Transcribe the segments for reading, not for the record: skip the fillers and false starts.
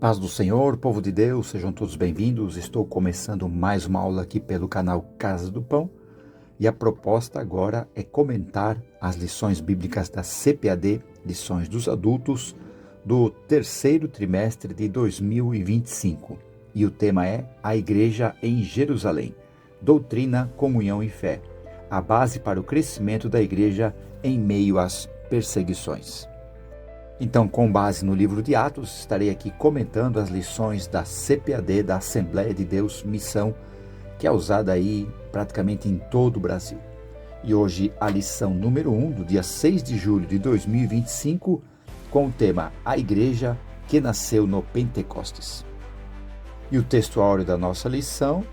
Paz do Senhor, povo de Deus, sejam todos bem-vindos. Estou começando mais uma aula aqui pelo canal Casa do Pão e a proposta agora é comentar as lições bíblicas da CPAD, lições dos adultos, do terceiro trimestre de 2025. E o tema é a Igreja em Jerusalém, doutrina, comunhão e fé, a base para o crescimento da Igreja em meio às perseguições. Então, com base no livro de Atos, estarei aqui comentando as lições da CPAD, da Assembleia de Deus Missão, que é usada aí praticamente em todo o Brasil. E hoje a lição número 1, do dia 6 de julho de 2025, com o tema A Igreja que Nasceu no Pentecostes. E o texto áureo da nossa lição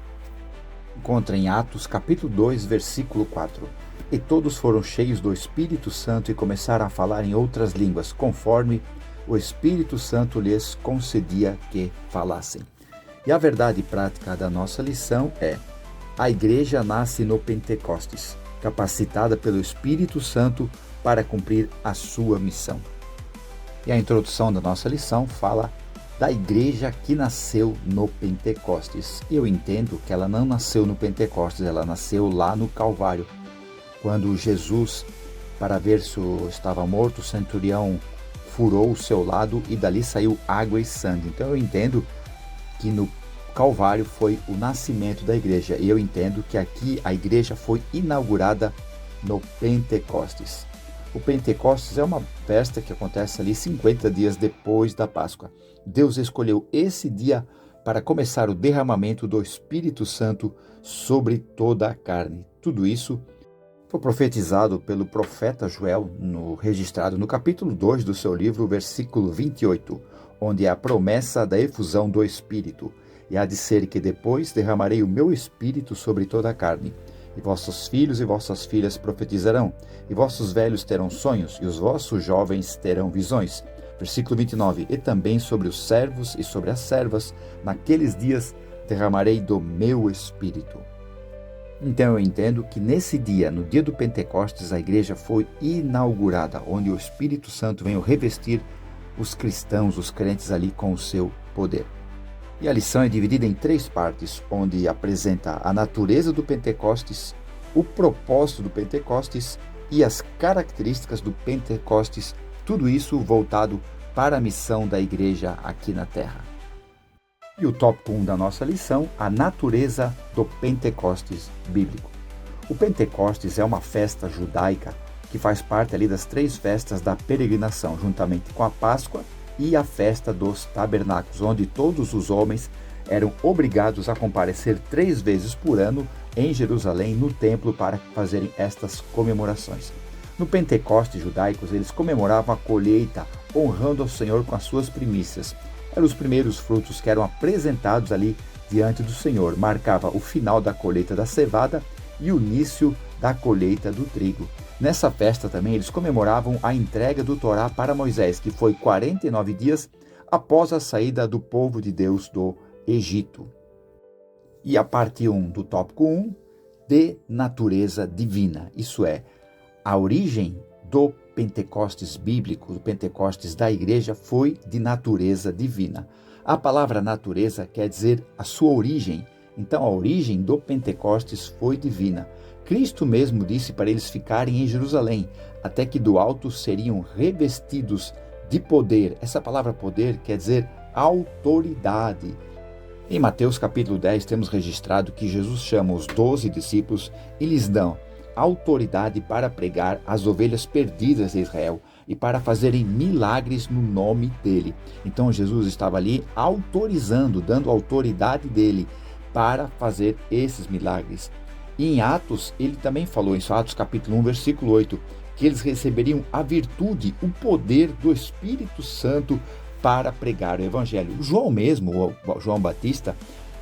encontra em Atos capítulo 2, versículo 4. E todos foram cheios do Espírito Santo e começaram a falar em outras línguas, conforme o Espírito Santo lhes concedia que falassem. E a verdade prática da nossa lição é: a igreja nasce no Pentecostes, capacitada pelo Espírito Santo para cumprir a sua missão. E a introdução da nossa lição fala da igreja que nasceu no Pentecostes. Eu entendo que ela não nasceu no Pentecostes, ela nasceu lá no Calvário. Quando Jesus, para ver se estava morto, o centurião furou o seu lado e dali saiu água e sangue. Então eu entendo que no Calvário foi o nascimento da igreja. E eu entendo que aqui a igreja foi inaugurada no Pentecostes. O Pentecostes é uma festa que acontece ali 50 dias depois da Páscoa. Deus escolheu esse dia para começar o derramamento do Espírito Santo sobre toda a carne. Tudo isso foi profetizado pelo profeta Joel, registrado no capítulo 2 do seu livro, versículo 28, onde é a promessa da efusão do Espírito. E há de ser que depois derramarei o meu Espírito sobre toda a carne. E vossos filhos e vossas filhas profetizarão, e vossos velhos terão sonhos, e os vossos jovens terão visões. Versículo 29, e também sobre os servos e sobre as servas, naqueles dias derramarei do meu Espírito. Então eu entendo que nesse dia, no dia do Pentecostes, a igreja foi inaugurada, onde o Espírito Santo veio revestir os cristãos, os crentes ali com o seu poder. E a lição é dividida em 3 partes, onde apresenta a natureza do Pentecostes, o propósito do Pentecostes e as características do Pentecostes, tudo isso voltado para a missão da igreja aqui na Terra. E o tópico 1 da nossa lição, a natureza do Pentecostes bíblico. O Pentecostes é uma festa judaica que faz parte ali das 3 festas da peregrinação, juntamente com a Páscoa e a festa dos tabernáculos, onde todos os homens eram obrigados a comparecer 3 vezes por ano em Jerusalém, no templo, para fazerem estas comemorações. No Pentecostes judaicos, eles comemoravam a colheita, honrando ao Senhor com as suas primícias. Eram os primeiros frutos que eram apresentados ali diante do Senhor. Marcava o final da colheita da cevada e o início da colheita do trigo. Nessa festa também eles comemoravam a entrega do Torá para Moisés, que foi 49 dias após a saída do povo de Deus do Egito. E a parte 1 do tópico 1, de natureza divina. Isso é, a origem do Pentecostes bíblico, do Pentecostes da igreja, foi de natureza divina. A palavra natureza quer dizer a sua origem. Então a origem do Pentecostes foi divina. Cristo mesmo disse para eles ficarem em Jerusalém, até que do alto seriam revestidos de poder. Essa palavra poder quer dizer autoridade. Em Mateus capítulo 10 temos registrado que Jesus chama os 12 discípulos e lhes dão autoridade para pregar as ovelhas perdidas de Israel e para fazerem milagres no nome dele. Então Jesus estava ali autorizando, dando autoridade dele para fazer esses milagres. E em Atos, ele também falou, em Atos capítulo 1, versículo 8, que eles receberiam a virtude, o poder do Espírito Santo para pregar o Evangelho. João mesmo, o João Batista,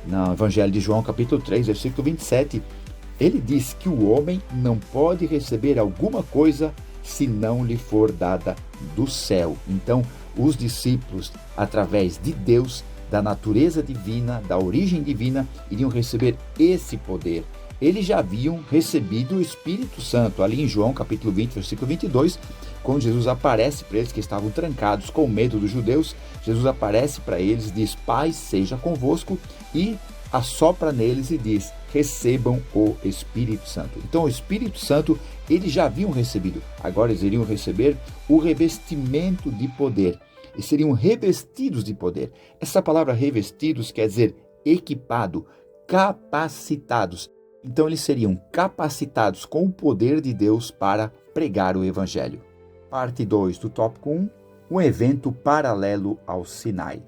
no Evangelho de João capítulo 3, versículo 27, ele diz que o homem não pode receber alguma coisa se não lhe for dada do céu. Então, os discípulos, através de Deus, da natureza divina, da origem divina, iriam receber esse poder. Eles já haviam recebido o Espírito Santo. Ali em João capítulo 20, versículo 22, quando Jesus aparece para eles que estavam trancados com medo dos judeus, Jesus aparece para eles, diz: paz seja convosco, e assopra neles e diz: recebam o Espírito Santo. Então o Espírito Santo eles já haviam recebido, agora eles iriam receber o revestimento de poder, e seriam revestidos de poder. Essa palavra revestidos quer dizer equipado, capacitados. Então eles seriam capacitados com o poder de Deus para pregar o Evangelho. Parte 2 do tópico 1, um evento paralelo ao Sinai.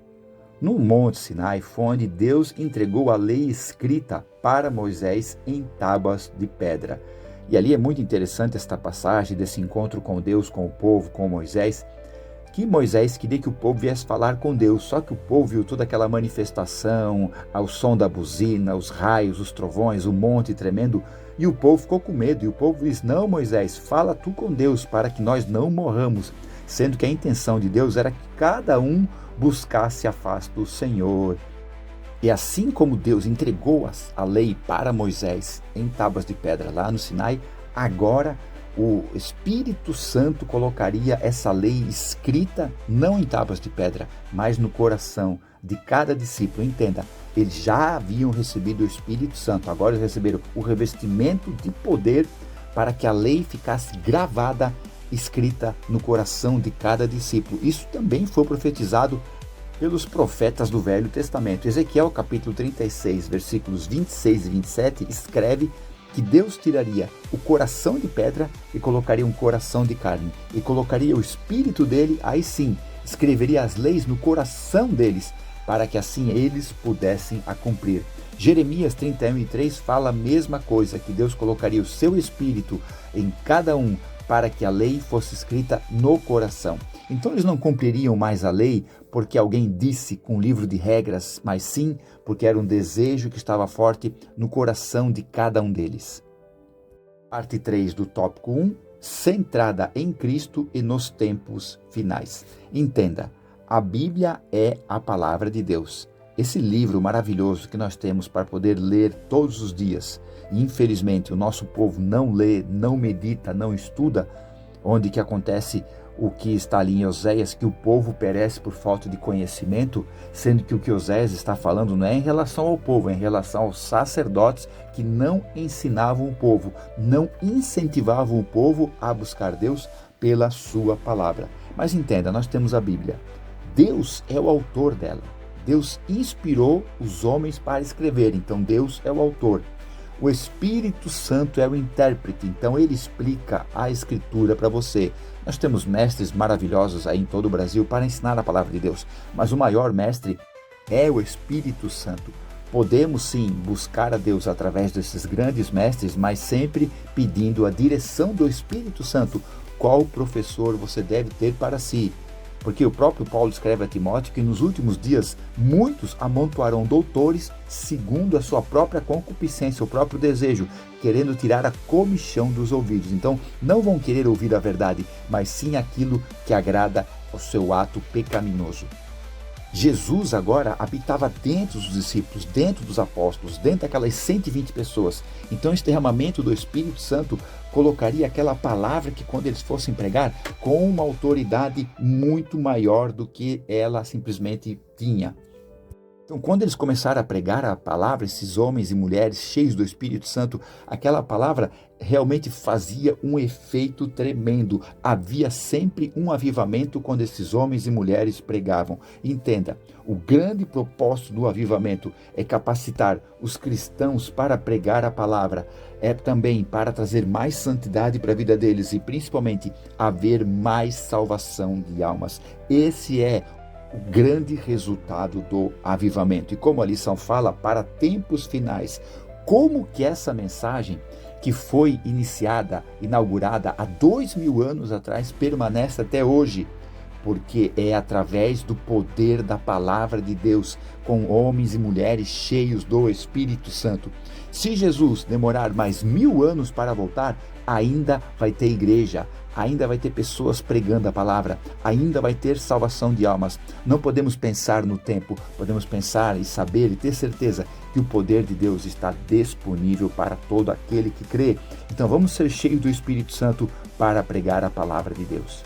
No Monte Sinai foi onde Deus entregou a lei escrita para Moisés em tábuas de pedra. E ali é muito interessante esta passagem desse encontro com Deus, com o povo, com Moisés, que Moisés queria que o povo viesse falar com Deus, só que o povo viu toda aquela manifestação, ao som da buzina, os raios, os trovões, o monte tremendo, e o povo ficou com medo, e o povo disse: não, Moisés, fala tu com Deus, para que nós não morramos, sendo que a intenção de Deus era que cada um buscasse a face do Senhor. E assim como Deus entregou a lei para Moisés em tábuas de pedra lá no Sinai, agora o Espírito Santo colocaria essa lei escrita não em tábuas de pedra, mas no coração de cada discípulo. Entenda, eles já haviam recebido o Espírito Santo, agora eles receberam o revestimento de poder para que a lei ficasse gravada, escrita no coração de cada discípulo. Isso também foi profetizado pelos profetas do Velho Testamento. Ezequiel capítulo 36, versículos 26 e 27, escreve que Deus tiraria o coração de pedra e colocaria um coração de carne, e colocaria o Espírito dele, aí sim, escreveria as leis no coração deles, para que assim eles pudessem a cumprir. Jeremias 31:3 fala a mesma coisa, que Deus colocaria o seu Espírito em cada um, para que a lei fosse escrita no coração. Então eles não cumpririam mais a lei porque alguém disse com um livro de regras, mas sim porque era um desejo que estava forte no coração de cada um deles. Parte 3 do tópico 1, centrada em Cristo e nos tempos finais. Entenda, a Bíblia é a palavra de Deus. Esse livro maravilhoso que nós temos para poder ler todos os dias. E infelizmente o nosso povo não lê, não medita, não estuda, onde que acontece o que está ali em Oséias, que o povo perece por falta de conhecimento, sendo que o que Oséias está falando não é em relação ao povo, é em relação aos sacerdotes que não ensinavam o povo, não incentivavam o povo a buscar Deus pela sua palavra. Mas entenda, nós temos a Bíblia. Deus é o autor dela. Deus inspirou os homens para escrever, então Deus é o autor. O Espírito Santo é o intérprete, então ele explica a Escritura para você. Nós temos mestres maravilhosos aí em todo o Brasil para ensinar a palavra de Deus, mas o maior mestre é o Espírito Santo. Podemos sim buscar a Deus através desses grandes mestres, mas sempre pedindo a direção do Espírito Santo. Qual professor você deve ter para si? Porque o próprio Paulo escreve a Timóteo que nos últimos dias muitos amontoarão doutores segundo a sua própria concupiscência, o próprio desejo, querendo tirar a comichão dos ouvidos. Então não vão querer ouvir a verdade, mas sim aquilo que agrada ao seu ato pecaminoso. Jesus agora habitava dentro dos discípulos, dentro dos apóstolos, dentro daquelas 120 pessoas. Então esse derramamento do Espírito Santo colocaria aquela palavra que quando eles fossem pregar, com uma autoridade muito maior do que ela simplesmente tinha. Então, quando eles começaram a pregar a palavra, esses homens e mulheres cheios do Espírito Santo, aquela palavra realmente fazia um efeito tremendo. Havia sempre um avivamento quando esses homens e mulheres pregavam. Entenda, o grande propósito do avivamento é capacitar os cristãos para pregar a palavra. É também para trazer mais santidade para a vida deles e principalmente haver mais salvação de almas. Esse é o grande resultado do avivamento. E como a lição fala, para tempos finais, como que essa mensagem que foi iniciada, inaugurada há 2000 anos atrás, permanece até hoje? Porque é através do poder da palavra de Deus, com homens e mulheres cheios do Espírito Santo. Se Jesus demorar mais 1000 anos para voltar, ainda vai ter igreja, ainda vai ter pessoas pregando a palavra, ainda vai ter salvação de almas. Não podemos pensar no tempo, podemos pensar e saber e ter certeza que o poder de Deus está disponível para todo aquele que crê. Então vamos ser cheios do Espírito Santo para pregar a palavra de Deus.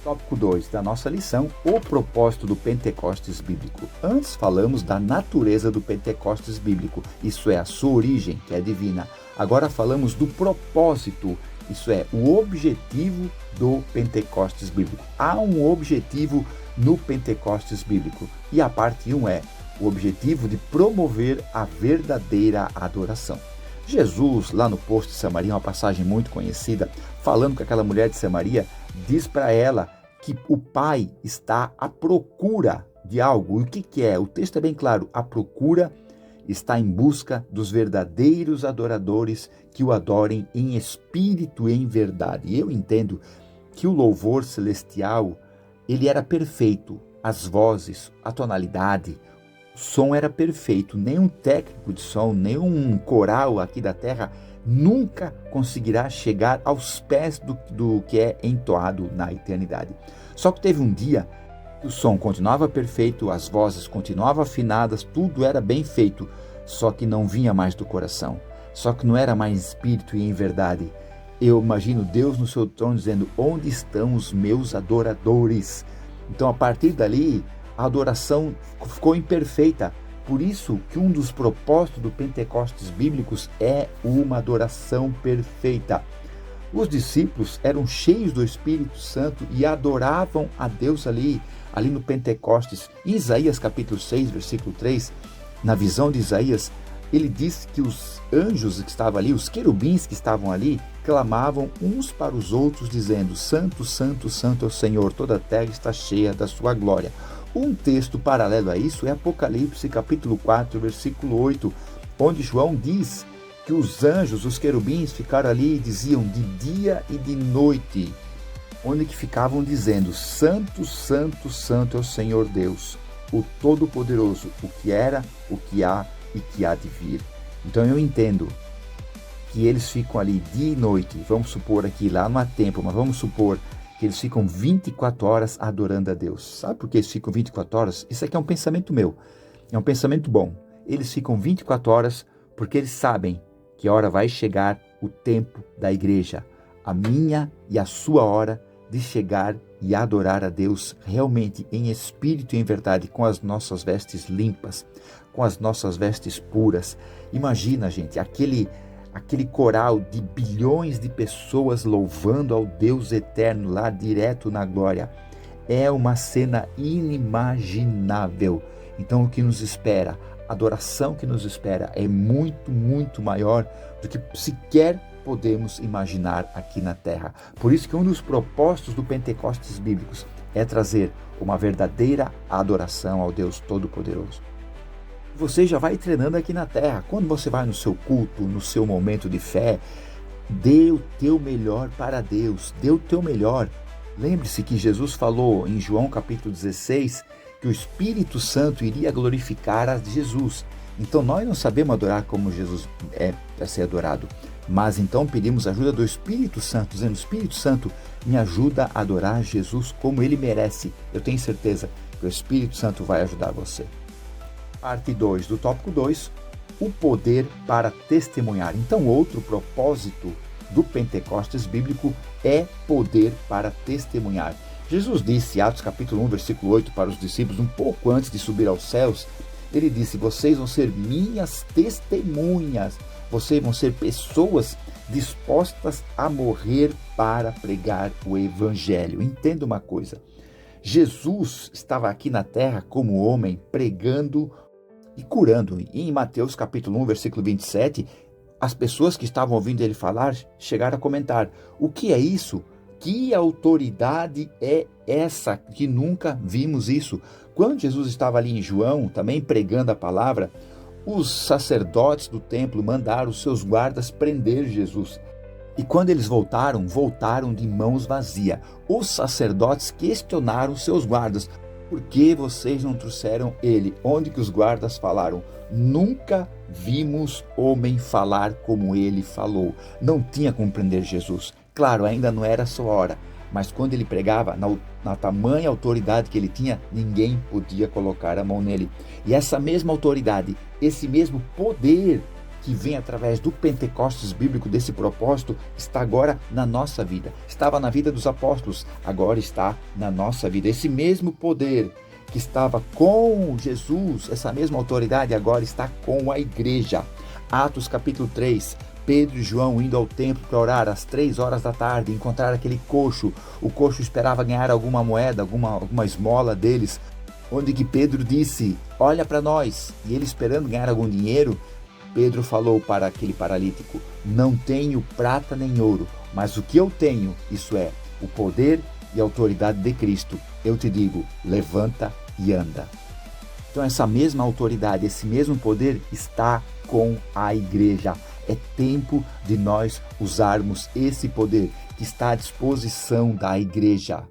Tópico 2 da nossa lição, o propósito do Pentecostes bíblico. Antes falamos da natureza do Pentecostes bíblico, isso é, a sua origem, que é divina. Agora falamos do propósito, isso é, o objetivo do Pentecostes bíblico. Há um objetivo no Pentecostes bíblico, e a parte 1 é o objetivo de promover a verdadeira adoração. Jesus, lá no poço de Samaria, uma passagem muito conhecida, falando com aquela mulher de Samaria, diz para ela que o Pai está à procura de algo. E o que é? O texto é bem claro. A procura está em busca dos verdadeiros adoradores que o adorem em espírito e em verdade. E eu entendo que o louvor celestial, ele era perfeito. As vozes, a tonalidade, o som era perfeito. Nenhum técnico de som, nenhum coral aqui da terra nunca conseguirá chegar aos pés do que é entoado na eternidade. Só que teve um dia que o som continuava perfeito, as vozes continuavam afinadas, tudo era bem feito, só que não vinha mais do coração, só que não era mais em espírito e em verdade. Eu imagino Deus no seu trono dizendo: onde estão os meus adoradores? Então, a partir dali, a adoração ficou imperfeita. Por isso que um dos propósitos do Pentecostes bíblicos é uma adoração perfeita. Os discípulos eram cheios do Espírito Santo e adoravam a Deus ali no Pentecostes. Em Isaías capítulo 6, versículo 3, na visão de Isaías, ele diz que os anjos que estavam ali, os querubins que estavam ali, clamavam uns para os outros, dizendo: Santo, Santo, Santo é o Senhor, toda a terra está cheia da sua glória. Um texto paralelo a isso é Apocalipse capítulo 4, versículo 8, onde João diz que os anjos, os querubins, ficaram ali e diziam de dia e de noite, onde que ficavam dizendo: Santo, Santo, Santo é o Senhor Deus, o Todo-Poderoso, o que era, o que há e que há de vir. Então eu entendo que eles ficam ali dia e noite, vamos supor aqui, lá não há tempo, mas vamos supor que eles ficam 24 horas adorando a Deus. Sabe por que eles ficam 24 horas? Isso aqui é um pensamento meu, é um pensamento bom. Eles ficam 24 horas porque eles sabem que a hora vai chegar o tempo da igreja, a minha e a sua hora de chegar e adorar a Deus realmente em espírito e em verdade, com as nossas vestes limpas, com as nossas vestes puras. Imagina, gente, aquele coral de bilhões de pessoas louvando ao Deus eterno lá direto na glória. É uma cena inimaginável. Então o que nos espera, a adoração que nos espera é muito, muito maior do que sequer podemos imaginar aqui na terra. Por isso que um dos propósitos do Pentecostes bíblicos é trazer uma verdadeira adoração ao Deus Todo-Poderoso. Você já vai treinando aqui na terra. Quando você vai no seu culto, no seu momento de fé, dê o teu melhor para Deus, dê o teu melhor. Lembre-se que Jesus falou em João capítulo 16 que o Espírito Santo iria glorificar a Jesus. Então nós não sabemos adorar como Jesus é para ser adorado, mas então pedimos a ajuda do Espírito Santo, dizendo: Espírito Santo, me ajuda a adorar Jesus como Ele merece. Eu tenho certeza que o Espírito Santo vai ajudar você. Parte 2 do tópico 2, o poder para testemunhar. Então, outro propósito do Pentecostes bíblico é poder para testemunhar. Jesus disse, Atos capítulo 1, versículo 8, para os discípulos, um pouco antes de subir aos céus, ele disse: vocês vão ser minhas testemunhas, vocês vão ser pessoas dispostas a morrer para pregar o Evangelho. Entenda uma coisa, Jesus estava aqui na terra como homem, pregando e curando. E em Mateus capítulo 1, versículo 27, as pessoas que estavam ouvindo ele falar chegaram a comentar: o que é isso? Que autoridade é essa que nunca vimos isso? Quando Jesus estava ali em João, também pregando a palavra, os sacerdotes do templo mandaram os seus guardas prender Jesus. E quando eles voltaram de mãos vazias. Os sacerdotes questionaram seus guardas: por que vocês não trouxeram ele? Onde que os guardas falaram: nunca vimos homem falar como ele falou. Não tinha como prender Jesus. Claro, ainda não era a sua hora, mas quando ele pregava, na tamanha autoridade que ele tinha, ninguém podia colocar a mão nele. E essa mesma autoridade, esse mesmo poder que vem através do Pentecostes bíblico, desse propósito, está agora na nossa vida. Estava na vida dos apóstolos, agora está na nossa vida. Esse mesmo poder que estava com Jesus, essa mesma autoridade agora está com a igreja. Atos capítulo 3, Pedro e João indo ao templo para orar às 3 horas da tarde, encontrar aquele coxo. O coxo esperava ganhar alguma moeda, alguma esmola deles, onde que Pedro disse, olha para nós. E ele esperando ganhar algum dinheiro, Pedro falou para aquele paralítico, não tenho prata nem ouro, mas o que eu tenho, isso é, o poder e a autoridade de Cristo. Eu te digo, levanta e anda. Então essa mesma autoridade, esse mesmo poder está com a igreja. É tempo de nós usarmos esse poder que está à disposição da igreja.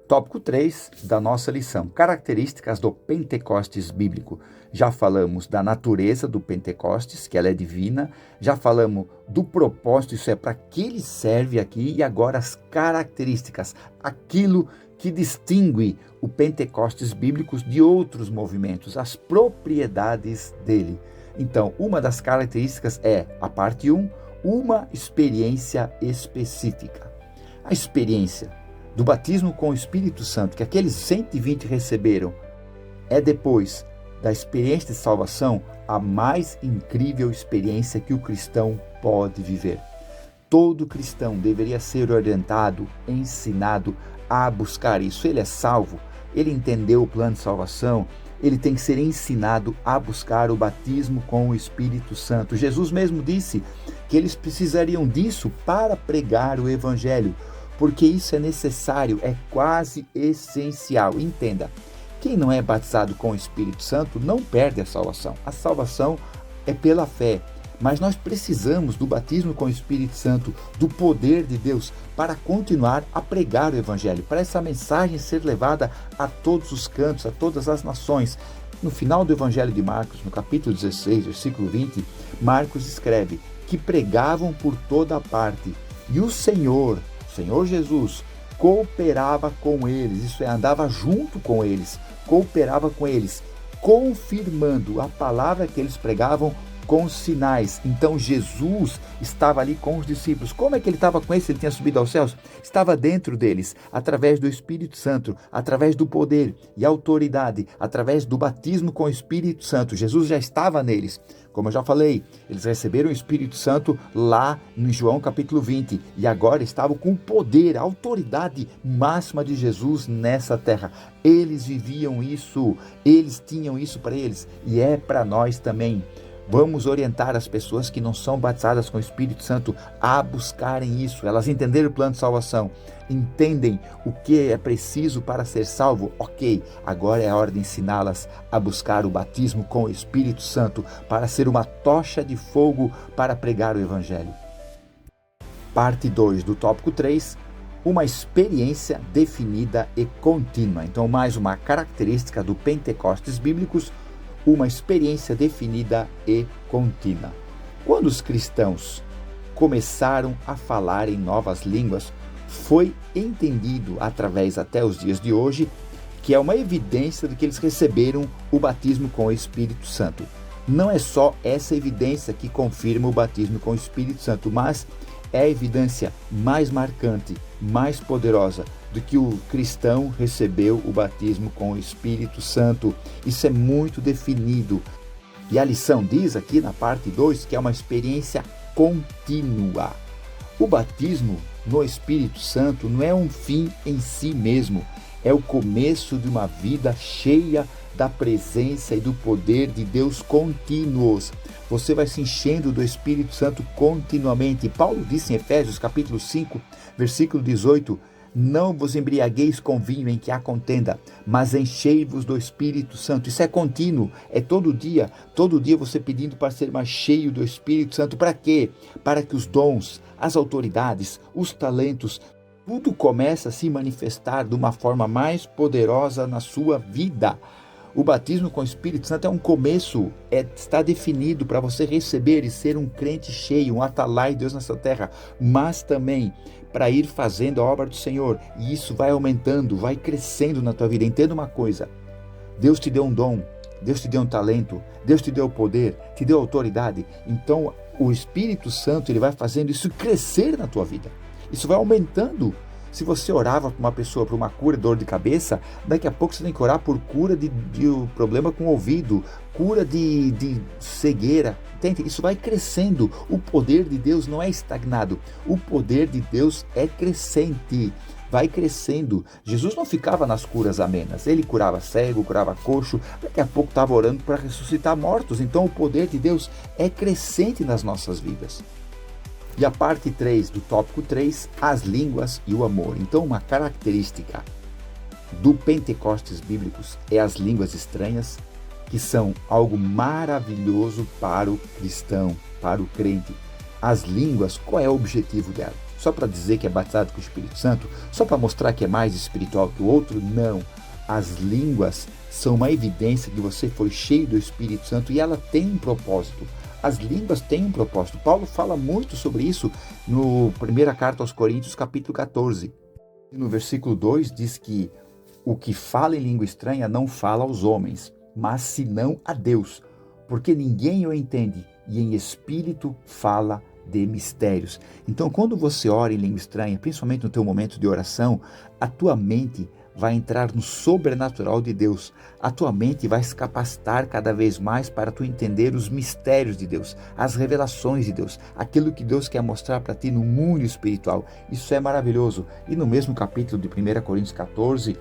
Tópico 3 da nossa lição, características do Pentecostes bíblico. Já falamos da natureza do Pentecostes, que ela é divina, já falamos do propósito, isso é, para que ele serve aqui, e agora as características, aquilo que distingue o Pentecostes bíblico de outros movimentos, as propriedades dele. Então, uma das características é, a parte 1, uma experiência específica. A experiência do batismo com o Espírito Santo, que aqueles 120 receberam, é depois da experiência de salvação a mais incrível experiência que o cristão pode viver. Todo cristão deveria ser orientado, ensinado a buscar isso. Ele é salvo, ele entendeu o plano de salvação, ele tem que ser ensinado a buscar o batismo com o Espírito Santo. Jesus mesmo disse que eles precisariam disso para pregar o Evangelho, porque isso é necessário, é quase essencial. Entenda, quem não é batizado com o Espírito Santo não perde a salvação. A salvação é pela fé, mas nós precisamos do batismo com o Espírito Santo, do poder de Deus, para continuar a pregar o Evangelho, para essa mensagem ser levada a todos os cantos, a todas as nações. No final do Evangelho de Marcos, no capítulo 16, versículo 20, Marcos escreve que pregavam por toda parte, e o Senhor Jesus, cooperava com eles, isso é, andava junto com eles, cooperava com eles, confirmando a palavra que eles pregavam com sinais. Então Jesus estava ali com os discípulos. Como é que ele estava com eles? Ele tinha subido aos céus? Estava dentro deles, através do Espírito Santo, através do poder e autoridade, através do batismo com o Espírito Santo. Jesus já estava neles. Como eu já falei, eles receberam o Espírito Santo lá em João capítulo 20 e agora estavam com o poder, a autoridade máxima de Jesus nessa terra. Eles viviam isso, eles tinham isso para eles e é para nós também. Vamos orientar as pessoas que não são batizadas com o Espírito Santo a buscarem isso. Elas entenderam o plano de salvação, entendem o que é preciso para ser salvo. Ok, agora é a hora de ensiná-las a buscar o batismo com o Espírito Santo para ser uma tocha de fogo para pregar o Evangelho. Parte 2 do tópico 3, uma experiência definida e contínua. Então, mais uma característica do Pentecostes bíblicos, uma experiência definida e contínua. Quando os cristãos começaram a falar em novas línguas, foi entendido através até os dias de hoje que é uma evidência de que eles receberam o batismo com o Espírito Santo. Não é só essa evidência que confirma o batismo com o Espírito Santo, mas é a evidência mais marcante, mais poderosa do que o cristão recebeu o batismo com o Espírito Santo. Isso é muito definido. E a lição diz aqui na parte 2 que é uma experiência contínua. O batismo no Espírito Santo não é um fim em si mesmo, é o começo de uma vida cheia da presença e do poder de Deus contínuos. Você vai se enchendo do Espírito Santo continuamente. Paulo disse em Efésios capítulo 5, versículo 18, não vos embriagueis com vinho em que há contenda, mas enchei-vos do Espírito Santo. Isso é contínuo, é todo dia você pedindo para ser mais cheio do Espírito Santo. Para quê? Para que os dons, as autoridades, os talentos, tudo começa a se manifestar de uma forma mais poderosa na sua vida. O batismo com o Espírito Santo é um começo, está definido para você receber e ser um crente cheio, um atalai de Deus nessa terra, mas também para ir fazendo a obra do Senhor. E isso vai aumentando, vai crescendo na tua vida. Entenda uma coisa, Deus te deu um dom, Deus te deu um talento, Deus te deu poder, te deu autoridade. Então o Espírito Santo ele vai fazendo isso crescer na tua vida. Isso vai aumentando. Se você orava para uma pessoa, para uma cura de dor de cabeça, daqui a pouco você tem que orar por cura de problema com o ouvido, cura de cegueira. Entende? Isso vai crescendo. O poder de Deus não é estagnado. O poder de Deus é crescente. Vai crescendo. Jesus não ficava nas curas amenas. Ele curava cego, curava coxo. Daqui a pouco estava orando para ressuscitar mortos. Então o poder de Deus é crescente nas nossas vidas. E a parte 3 do tópico 3, as línguas e o amor. Então, uma característica do Pentecostes bíblicos é as línguas estranhas, que são algo maravilhoso para o cristão, para o crente. As línguas, qual é o objetivo dela? Só para dizer que é batizado com o Espírito Santo? Só para mostrar que é mais espiritual que o outro? Não. As línguas são uma evidência que você foi cheio do Espírito Santo e ela tem um propósito. As línguas têm um propósito. Paulo fala muito sobre isso no primeira carta aos Coríntios, capítulo 14. No versículo 2 diz que o que fala em língua estranha não fala aos homens, mas senão a Deus, porque ninguém o entende e em espírito fala de mistérios. Então, quando você ora em língua estranha, principalmente no teu momento de oração, a tua mente vai entrar no sobrenatural de Deus. A tua mente vai se capacitar cada vez mais para tu entender os mistérios de Deus, as revelações de Deus, aquilo que Deus quer mostrar para ti no mundo espiritual. Isso é maravilhoso. E no mesmo capítulo de 1 Coríntios 14,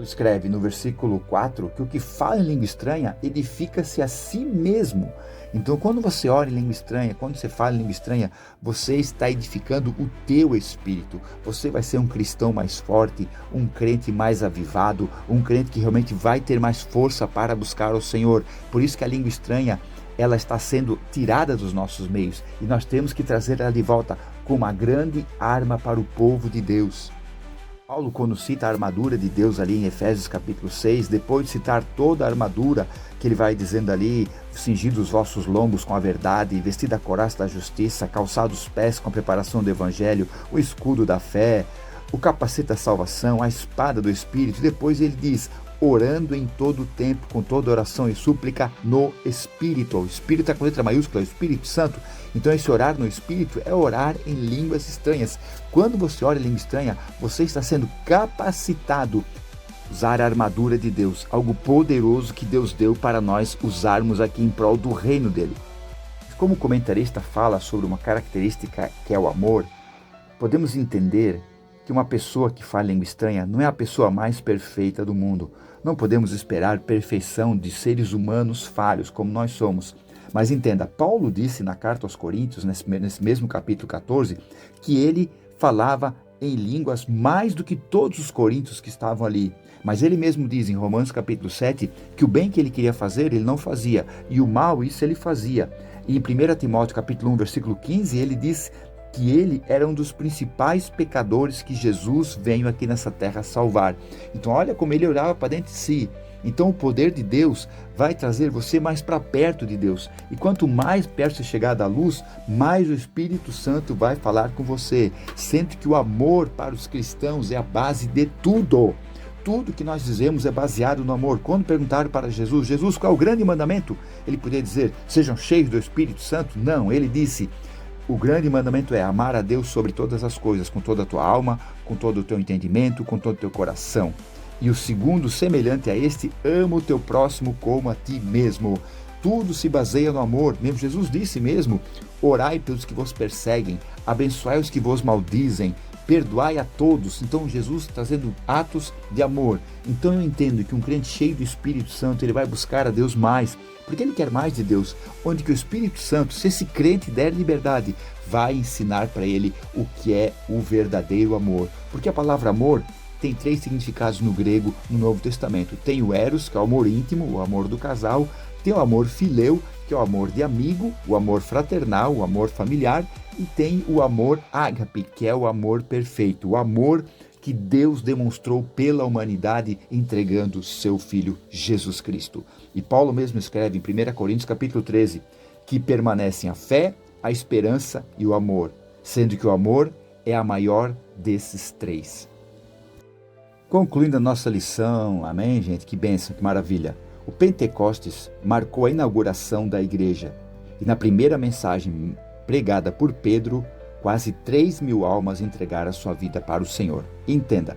escreve no versículo 4 que o que fala em língua estranha edifica-se a si mesmo. Então, quando você ora em língua estranha, quando você fala em língua estranha, você está edificando o teu espírito. Você vai ser um cristão mais forte, um crente mais avivado, um crente que realmente vai ter mais força para buscar o Senhor. Por isso que a língua estranha, ela está sendo tirada dos nossos meios e nós temos que trazer ela de volta como uma grande arma para o povo de Deus. Paulo, quando cita a armadura de Deus ali em Efésios capítulo 6, depois de citar toda a armadura, que ele vai dizendo ali, cingidos os vossos lombos com a verdade, vestida a couraça da justiça, calçados os pés com a preparação do evangelho, o escudo da fé, o capacete da salvação, a espada do Espírito. Depois ele diz, orando em todo o tempo, com toda oração e súplica no Espírito. O Espírito é com letra maiúscula, o Espírito Santo. Então esse orar no Espírito é orar em línguas estranhas. Quando você ora em língua estranha, você está sendo capacitado a usar a armadura de Deus, algo poderoso que Deus deu para nós usarmos aqui em prol do reino dele. Como o comentarista fala sobre uma característica que é o amor, podemos entender que uma pessoa que fala língua estranha não é a pessoa mais perfeita do mundo. Não podemos esperar perfeição de seres humanos falhos como nós somos. Mas entenda, Paulo disse na carta aos Coríntios, nesse mesmo capítulo 14, que ele falava em línguas mais do que todos os coríntios que estavam ali. Mas ele mesmo diz em Romanos capítulo 7 que o bem que ele queria fazer, ele não fazia, e o mal, isso ele fazia. E em 1 Timóteo capítulo 1, versículo 15, ele diz que ele era um dos principais pecadores que Jesus veio aqui nessa terra salvar. Então olha como ele olhava para dentro de si. Então o poder de Deus vai trazer você mais para perto de Deus. E quanto mais perto você chegar da luz, mais o Espírito Santo vai falar com você. Sente que o amor para os cristãos é a base de tudo. Tudo que nós dizemos é baseado no amor. Quando perguntaram para Jesus, Jesus, qual é o grande mandamento? Ele podia dizer, sejam cheios do Espírito Santo? Não, ele disse, o grande mandamento é amar a Deus sobre todas as coisas, com toda a tua alma, com todo o teu entendimento, com todo o teu coração. E o segundo, semelhante a este, ama o teu próximo como a ti mesmo. Tudo se baseia no amor. Mesmo Jesus disse mesmo, orai pelos que vos perseguem, abençoai os que vos maldizem, perdoai a todos. Então Jesus trazendo atos de amor. Então eu entendo que um crente cheio do Espírito Santo, ele vai buscar a Deus mais, porque ele quer mais de Deus. Onde que o Espírito Santo, se esse crente der liberdade, vai ensinar para ele o que é o verdadeiro amor. Porque a palavra amor tem 3 significados no grego, no Novo Testamento. Tem o eros, que é o amor íntimo, o amor do casal. Tem o amor fileu, que é o amor de amigo, o amor fraternal, o amor familiar. E tem o amor ágape, que é o amor perfeito, o amor que Deus demonstrou pela humanidade entregando seu Filho Jesus Cristo. E Paulo mesmo escreve em 1 Coríntios capítulo 13, que permanecem a fé, a esperança e o amor, sendo que o amor é a maior desses 3. Concluindo a nossa lição, amém, gente? Que bênção, que maravilha. O Pentecostes marcou a inauguração da igreja e na primeira mensagem pregada por Pedro, quase 3.000 almas entregaram a sua vida para o Senhor. Entenda,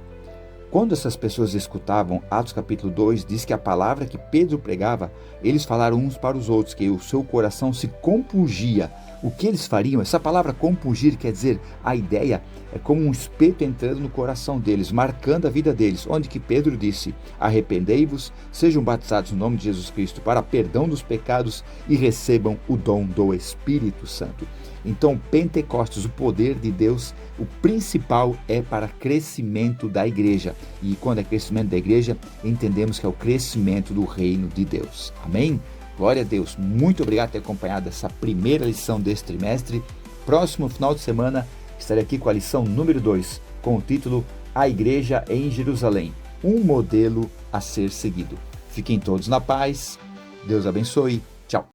quando essas pessoas escutavam, Atos capítulo 2 diz que a palavra que Pedro pregava, eles falaram uns para os outros, que o seu coração se compungia. O que eles fariam? Essa palavra compungir quer dizer, a ideia é como um espeto entrando no coração deles, marcando a vida deles, onde que Pedro disse, arrependei-vos, sejam batizados no nome de Jesus Cristo para perdão dos pecados e recebam o dom do Espírito Santo. Então, Pentecostes, o poder de Deus, o principal é para crescimento da igreja. E quando é crescimento da igreja, entendemos que é o crescimento do reino de Deus. Amém? Glória a Deus. Muito obrigado por ter acompanhado essa primeira lição deste trimestre. Próximo final de semana, estarei aqui com a lição número 2, com o título A Igreja em Jerusalém, um modelo a ser seguido. Fiquem todos na paz. Deus abençoe